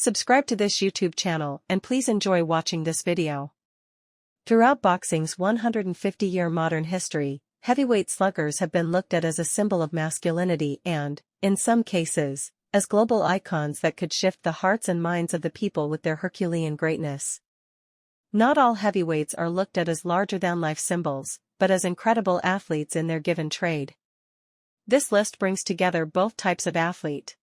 Subscribe to this YouTube channel and please enjoy watching this video. Throughout boxing's 150-year modern history, heavyweight sluggers have been looked at as a symbol of masculinity and, in some cases, as global icons that could shift the hearts and minds of the people with their Herculean greatness. Not all heavyweights are looked at as larger-than-life symbols, but as incredible athletes in their given trade. This list brings together both types of athlete.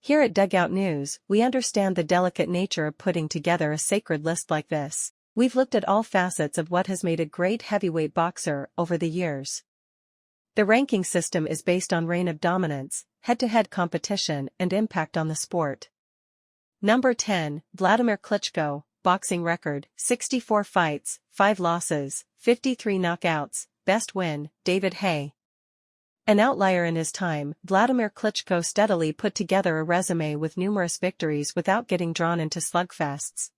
Here at Dugout News, we understand the delicate nature of putting together a sacred list like this. We've looked at all facets of what has made a great heavyweight boxer over the years. The ranking system is based on reign of dominance, head-to-head competition, and impact on the sport. Number 10, Vladimir Klitschko, boxing record, 64 fights, 5 losses, 53 knockouts, best win, David Haye. An outlier in his time, Vladimir Klitschko steadily put together a resume with numerous victories without getting drawn into slugfests.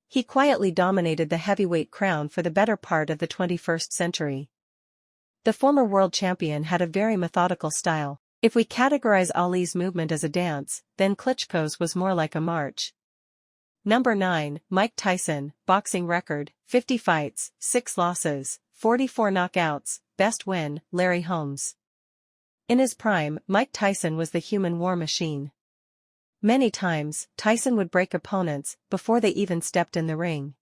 He quietly dominated the heavyweight crown for the better part of the 21st century. The former world champion had a very methodical style. If we categorize Ali's movement as a dance, then Klitschko's was more like a march. Number 9, Mike Tyson, boxing record, 50 fights, 6 losses, 44 knockouts, best win, Larry Holmes. In his prime, Mike Tyson was the human war machine. Many times, Tyson would break opponents before they even stepped in the ring.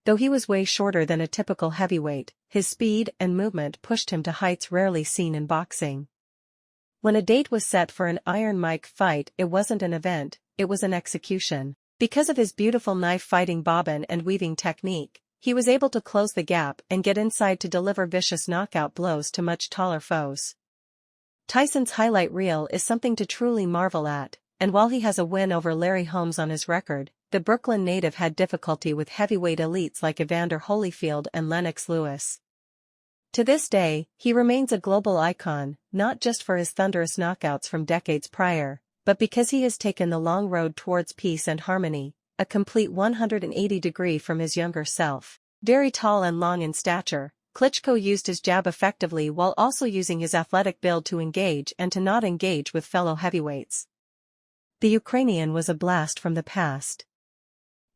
Though he was way shorter than a typical heavyweight, his speed and movement pushed him to heights rarely seen in boxing. When a date was set for an Iron Mike fight, it wasn't an event, it was an execution. Because of his beautiful knife-fighting bobbin and weaving technique, he was able to close the gap and get inside to deliver vicious knockout blows to much taller foes. Tyson's highlight reel is something to truly marvel at, and while he has a win over Larry Holmes on his record, the Brooklyn native had difficulty with heavyweight elites like Evander Holyfield and Lennox Lewis. To this day, he remains a global icon, not just for his thunderous knockouts from decades prior, but because he has taken the long road towards peace and harmony, a complete 180-degree from his younger self. Very tall and long in stature, Klitschko used his jab effectively while also using his athletic build to engage and to not engage with fellow heavyweights. The Ukrainian was a blast from the past.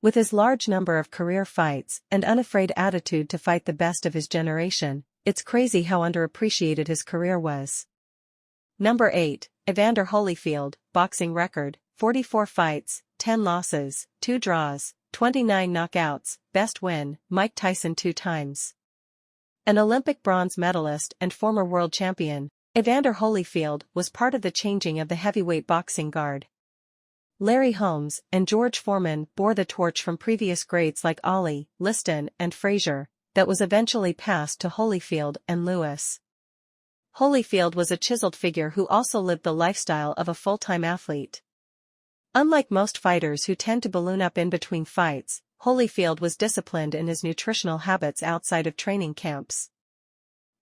With his large number of career fights and unafraid attitude to fight the best of his generation, it's crazy how underappreciated his career was. Number 8, Evander Holyfield, boxing record, 44 fights, 10 losses, 2 draws, 29 knockouts, best win, Mike Tyson 2 times. An Olympic bronze medalist and former world champion, Evander Holyfield was part of the changing of the heavyweight boxing guard. Larry Holmes and George Foreman bore the torch from previous greats like Ali, Liston, and Frazier, that was eventually passed to Holyfield and Lewis. Holyfield was a chiseled figure who also lived the lifestyle of a full-time athlete. Unlike most fighters who tend to balloon up in between fights, Holyfield was disciplined in his nutritional habits outside of training camps.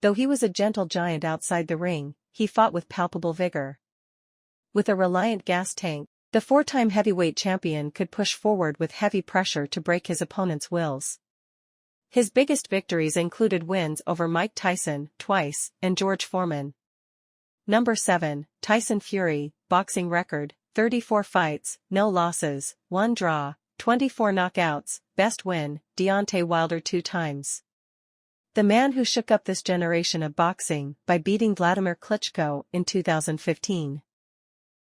Though he was a gentle giant outside the ring, he fought with palpable vigor. With a reliant gas tank, the 4-time heavyweight champion could push forward with heavy pressure to break his opponent's wills. His biggest victories included wins over Mike Tyson twice and George Foreman. Number 7, Tyson Fury, boxing record, 34 fights, no losses, 1 draw, 24 knockouts, best win, Deontay Wilder 2 times. The man who shook up this generation of boxing by beating Vladimir Klitschko in 2015.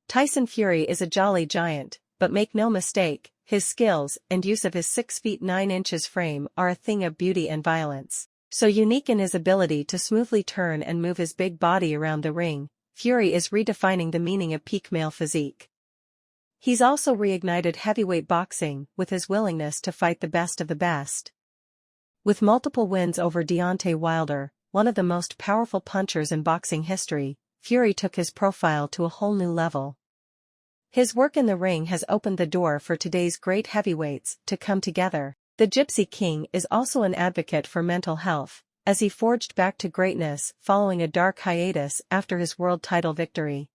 Tyson Fury is a jolly giant, but make no mistake, his skills and use of his 6 feet 9 inches frame are a thing of beauty and violence. So unique in his ability to smoothly turn and move his big body around the ring, Fury is redefining the meaning of peak male physique. He's also reignited heavyweight boxing with his willingness to fight the best of the best. With multiple wins over Deontay Wilder, one of the most powerful punchers in boxing history, Fury took his profile to a whole new level. His work in the ring has opened the door for today's great heavyweights to come together. The Gypsy King is also an advocate for mental health, as he forged back to greatness following a dark hiatus after his world title victory.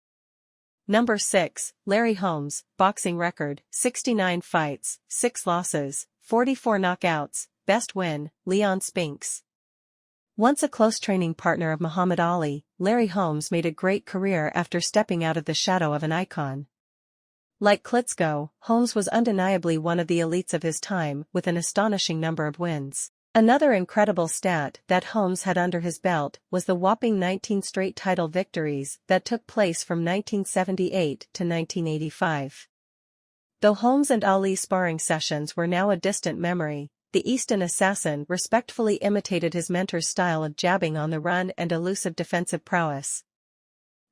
Number 6, Larry Holmes, boxing record, 69 fights, 6 losses, 44 knockouts, best win, Leon Spinks. Once a close training partner of Muhammad Ali, Larry Holmes made a great career after stepping out of the shadow of an icon. Like Klitschko, Holmes was undeniably one of the elites of his time with an astonishing number of wins. Another incredible stat that Holmes had under his belt was the whopping 19 straight title victories that took place from 1978 to 1985. Though Holmes and Ali's sparring sessions were now a distant memory, the Easton assassin respectfully imitated his mentor's style of jabbing on the run and elusive defensive prowess.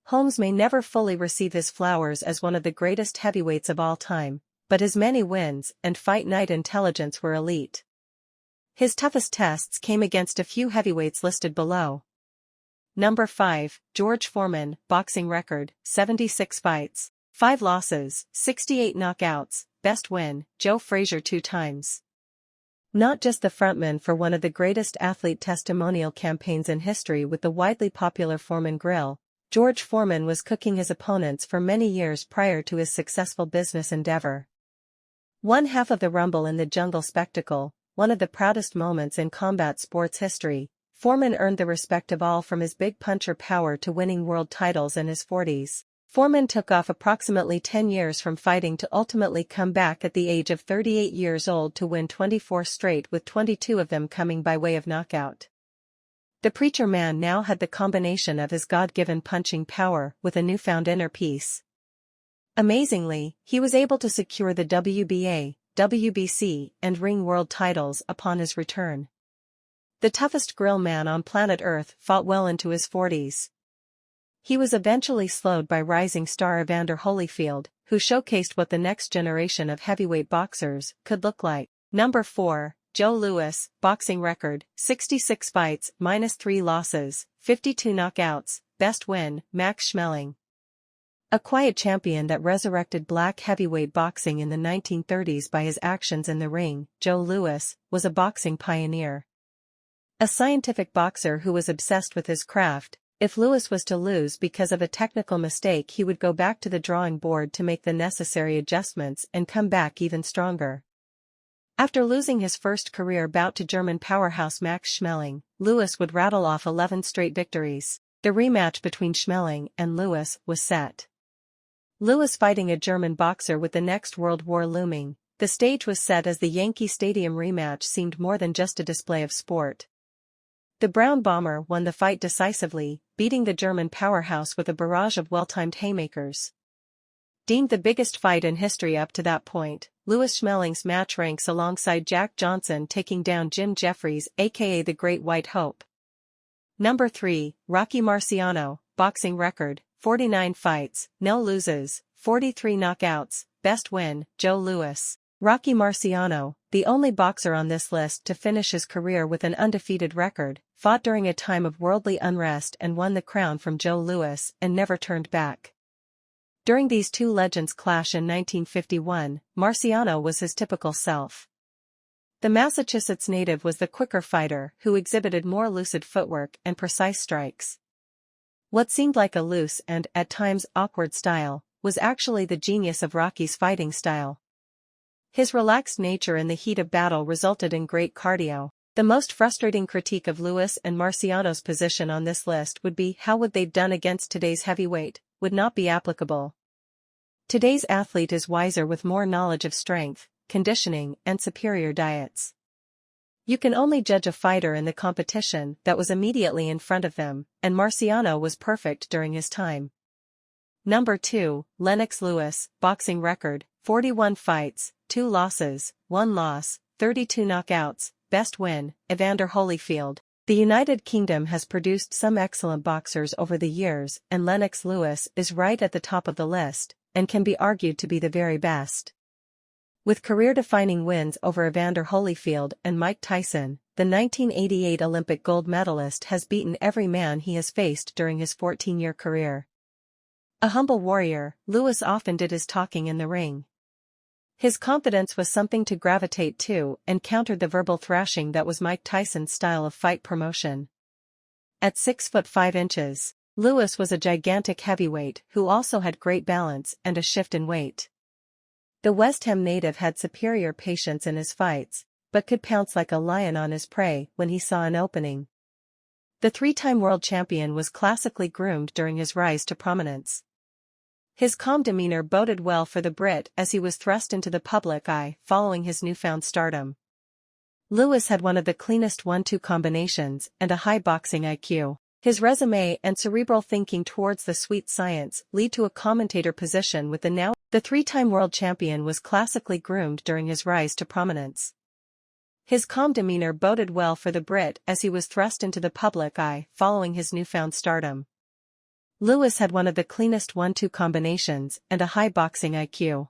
Holmes may never fully receive his flowers as one of the greatest heavyweights of all time, but his many wins and fight night intelligence were elite. His toughest tests came against a few heavyweights listed below. Number 5, George Foreman, boxing record, 76 fights, 5 losses, 68 knockouts, best win, Joe Frazier 2 times. Not just the frontman for one of the greatest athlete testimonial campaigns in history with the widely popular Foreman Grill, George Foreman was cooking his opponents for many years prior to his successful business endeavor. One half of the Rumble in the Jungle spectacle, one of the proudest moments in combat sports history, Foreman earned the respect of all from his big puncher power to winning world titles in his 40s. Foreman took off approximately 10 years from fighting to ultimately come back at the age of 38 years old to win 24 straight, with 22 of them coming by way of knockout. The preacher man now had the combination of his God-given punching power with a newfound inner peace. Amazingly, he was able to secure the WBA, WBC, and Ring World titles upon his return. The toughest grill man on planet Earth fought well into his 40s. He was eventually slowed by rising star Evander Holyfield, who showcased what the next generation of heavyweight boxers could look like. Number 4, Joe Louis, boxing record, 66 fights, -3 losses, 52 knockouts, best win, Max Schmeling. A quiet champion that resurrected black heavyweight boxing in the 1930s by his actions in the ring, Joe Louis was a boxing pioneer. A scientific boxer who was obsessed with his craft. If Louis was to lose because of a technical mistake, he would go back to the drawing board to make the necessary adjustments and come back even stronger. After losing his first career bout to German powerhouse Max Schmeling, Louis would rattle off 11 straight victories. The rematch between Schmeling and Louis was set. Louis fighting a German boxer with the next World War looming, the stage was set as the Yankee Stadium rematch seemed more than just a display of sport. The Brown Bomber won the fight decisively, beating the German powerhouse with a barrage of well-timed haymakers. Deemed the biggest fight in history up to that point, Louis Schmeling's match ranks alongside Jack Johnson taking down Jim Jeffries, aka the Great White Hope. Number 3, Rocky Marciano, boxing record, 49 fights, no loses, 43 knockouts, best win, Joe Louis. Rocky Marciano, the only boxer on this list to finish his career with an undefeated record, fought during a time of worldly unrest and won the crown from Joe Louis and never turned back. During these two legends' clash in 1951, Marciano was his typical self. The Massachusetts native was the quicker fighter who exhibited more lucid footwork and precise strikes. What seemed like a loose and, at times, awkward style, was actually the genius of Rocky's fighting style. His relaxed nature in the heat of battle resulted in great cardio. The most frustrating critique of Louis and Marciano's position on this list would be how would they've done against today's heavyweight, would not be applicable. Today's athlete is wiser with more knowledge of strength, conditioning, and superior diets. You can only judge a fighter in the competition that was immediately in front of them, and Marciano was perfect during his time. Number 2, Lennox Lewis, boxing record, 41 fights, 2 losses, 1 loss, 32 knockouts, best win, Evander Holyfield. The United Kingdom has produced some excellent boxers over the years, and Lennox Lewis is right at the top of the list, and can be argued to be the very best. With career-defining wins over Evander Holyfield and Mike Tyson, the 1988 Olympic gold medalist has beaten every man he has faced during his 14-year career. A humble warrior, Lewis often did his talking in the ring. His confidence was something to gravitate to and countered the verbal thrashing that was Mike Tyson's style of fight promotion. At 6'5", Lewis was a gigantic heavyweight who also had great balance and a shift in weight. The West Ham native had superior patience in his fights, but could pounce like a lion on his prey when he saw an opening. The 3-time world champion was classically groomed during his rise to prominence. His calm demeanor boded well for the Brit as he was thrust into the public eye following his newfound stardom. Lewis had one of the cleanest 1-2 combinations and a high boxing IQ. His resume and cerebral thinking towards the sweet science lead to a commentator position with the three-time world champion was classically groomed during his rise to prominence. His calm demeanor boded well for the Brit as he was thrust into the public eye following his newfound stardom. Lewis had one of the cleanest 1-2 combinations and a high boxing IQ.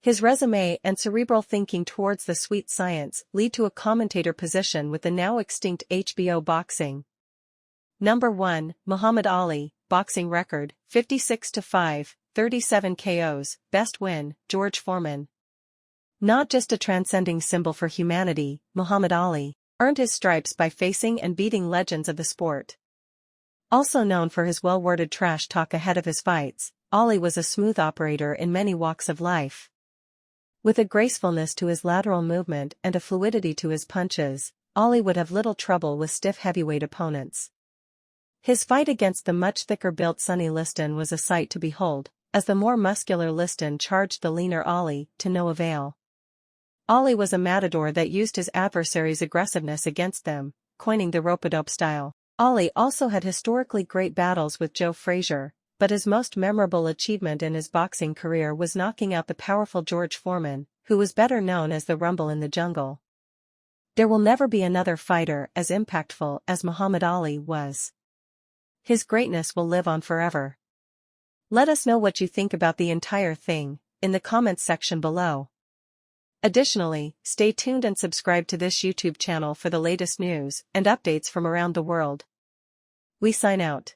His resume and cerebral thinking towards the sweet science lead to a commentator position with the now extinct HBO boxing. Number 1, Muhammad Ali, boxing record, 56-5, 37 KOs, best win, George Foreman. Not just a transcending symbol for humanity, Muhammad Ali earned his stripes by facing and beating legends of the sport. Also known for his well-worded trash talk ahead of his fights, Ali was a smooth operator in many walks of life. With a gracefulness to his lateral movement and a fluidity to his punches, Ali would have little trouble with stiff heavyweight opponents. His fight against the much thicker-built Sonny Liston was a sight to behold, as the more muscular Liston charged the leaner Ali, to no avail. Ali was a matador that used his adversaries' aggressiveness against them, coining the rope-a-dope style. Ali also had historically great battles with Joe Frazier, but his most memorable achievement in his boxing career was knocking out the powerful George Foreman, who was better known as the Rumble in the Jungle. There will never be another fighter as impactful as Muhammad Ali was. His greatness will live on forever. Let us know what you think about the entire thing in the comments section below. Additionally, stay tuned and subscribe to this YouTube channel for the latest news and updates from around the world. We sign out.